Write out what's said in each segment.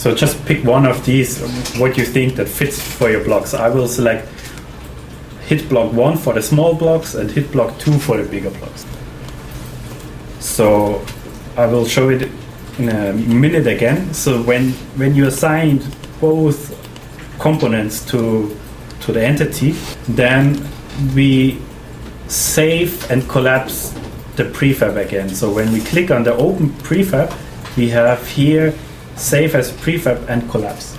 So just pick one of these, what you think that fits for your blocks. I will select hit block 1 for the small blocks and hit block 2 for the bigger blocks. So I will show it in a minute again. So when you assigned both components to the entity, then we save and collapse the prefab again. So when we click on the open prefab, we have here save as prefab and collapse.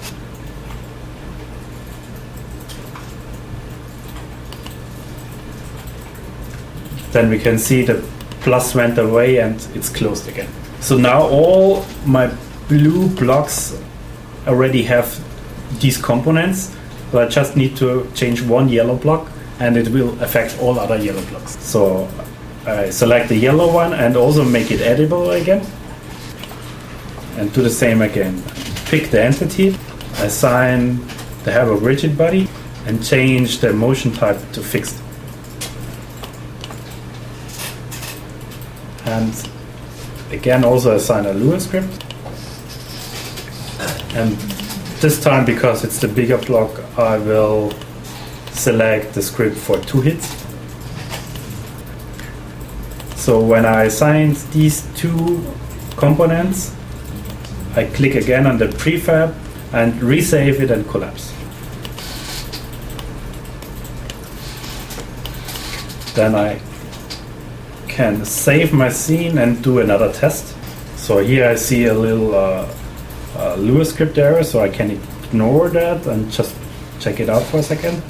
Then we can see the plus went away and it's closed again. So now all my blue blocks already have these components, but I just need to change one yellow block and it will affect all other yellow blocks. So I select the yellow one and also make it editable again. And do the same again. Pick the entity, assign the have a rigid body, and change the motion type to fixed. And again also assign a Lua script. And this time, because it's the bigger block, I will select the script for 2 hits. So when I assigned these 2 components, I click again on the prefab and resave it and collapse. Then I can save my scene and do another test. So here I see a little Lua script error, so I can ignore that and just check it out for a second.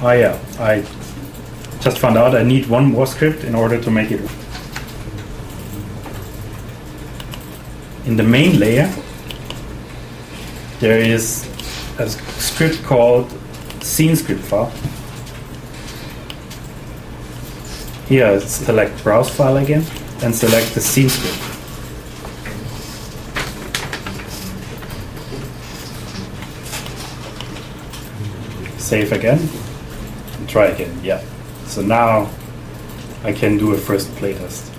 Oh yeah, I just found out I need one more script in order to make it work. In the main layer, there is a script called scene script file. Here, select browse file again and select the scene script. Save again and try again. Yeah. So now I can do a first playtest.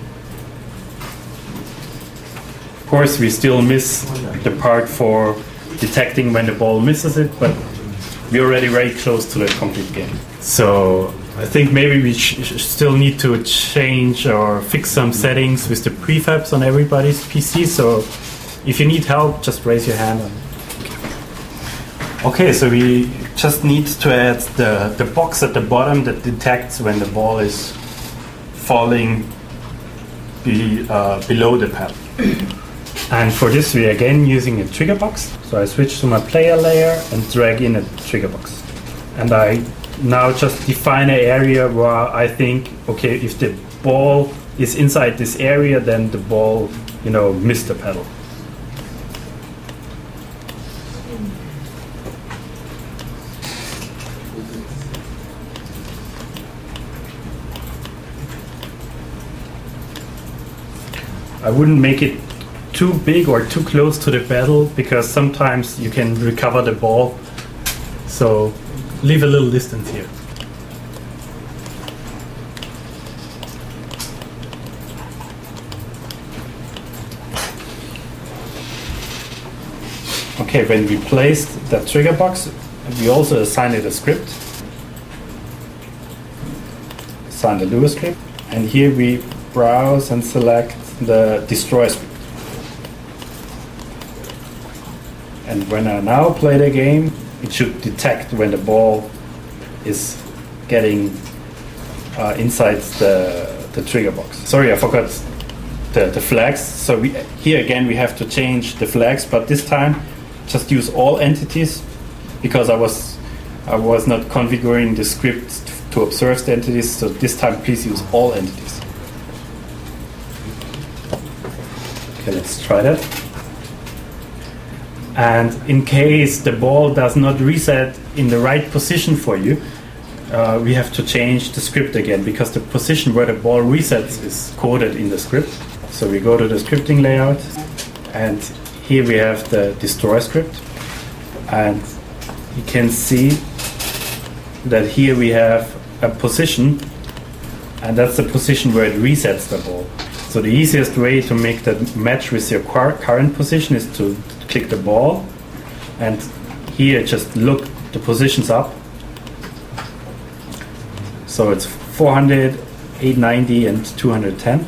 Of course, we still miss the part for detecting when the ball misses it, but we're already very close to the complete game. So I think maybe we still need to change or fix some settings with the prefabs on everybody's PC. So if you need help, just raise your hand. Okay, so we just need to add the box at the bottom that detects when the ball is falling below the pad. And for this, we are again using a trigger box. So I switch to my player layer and drag in a trigger box. And I now just define an area where I think, okay, if the ball is inside this area, then the ball, missed the pedal. I wouldn't make it too big or too close to the pedal because sometimes you can recover the ball. So leave a little distance here. Okay, when we placed that trigger box, we also assign it a script. Assign the Lua script, and here we browse and select the destroy script. And when I now play the game, it should detect when the ball is getting inside the trigger box. Sorry, I forgot the flags. So here again we have to change the flags, but this time just use all entities because I was not configuring the script to observe the entities. So this time please use all entities. Okay, let's try that. And in case the ball does not reset in the right position for you, we have to change the script again because the position where the ball resets is coded in the script. So we go to the scripting layout, and here we have the destroy script. And you can see that here we have a position, and that's the position where it resets the ball. So the easiest way to make that match with your current position is to click the ball, and here just look the positions up. So it's 400, 890 and 210.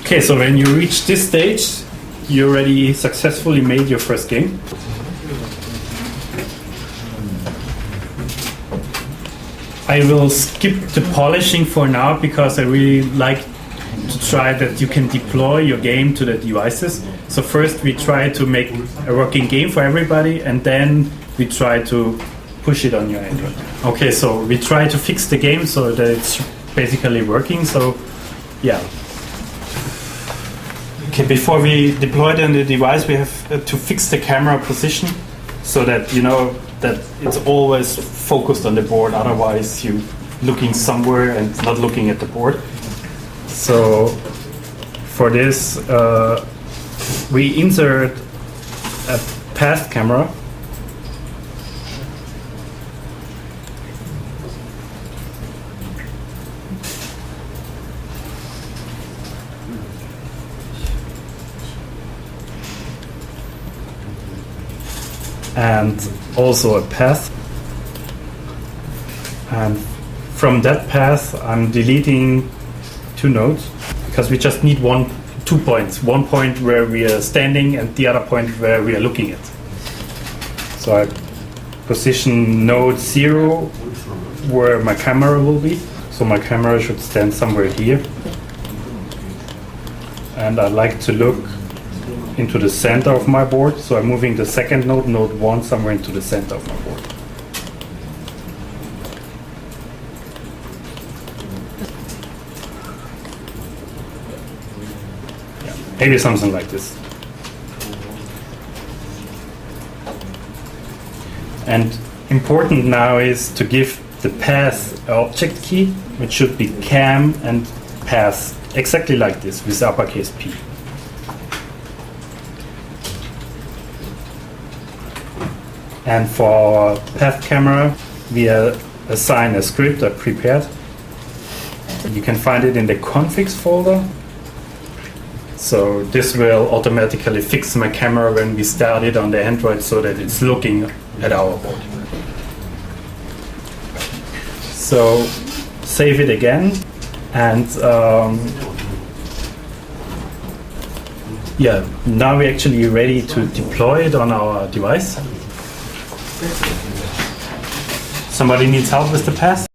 Okay, so when you reach this stage, you already successfully made your first game. I will skip the polishing for now because I really like to try that you can deploy your game to the devices. So first we try to make a working game for everybody, and then we try to push it on your Android. Okay, so we try to fix the game so that it's basically working. So yeah. Okay, before we deploy it on the device, we have to fix the camera position so that you know that it's always focused on the board. Otherwise, you're looking somewhere and not looking at the board. So for this, we insert a path camera. And also a path, and from that path I'm deleting 2 nodes because we just need 2 points, one point where we are standing and the other point where we are looking at. So I position node 0 where my camera will be, so my camera should stand somewhere here, and I like to look into the center of my board, so I'm moving the second node, node 1, somewhere into the center of my board. Yeah, maybe something like this. And important now is to give the path object key, which should be cam and path, exactly like this with uppercase P. And for our path camera, we assign a script I prepared. You can find it in the configs folder. So this will automatically fix my camera when we start it on the Android so that it's looking at our board. So save it again, and yeah, now we're actually ready to deploy it on our device. Somebody needs help with the path?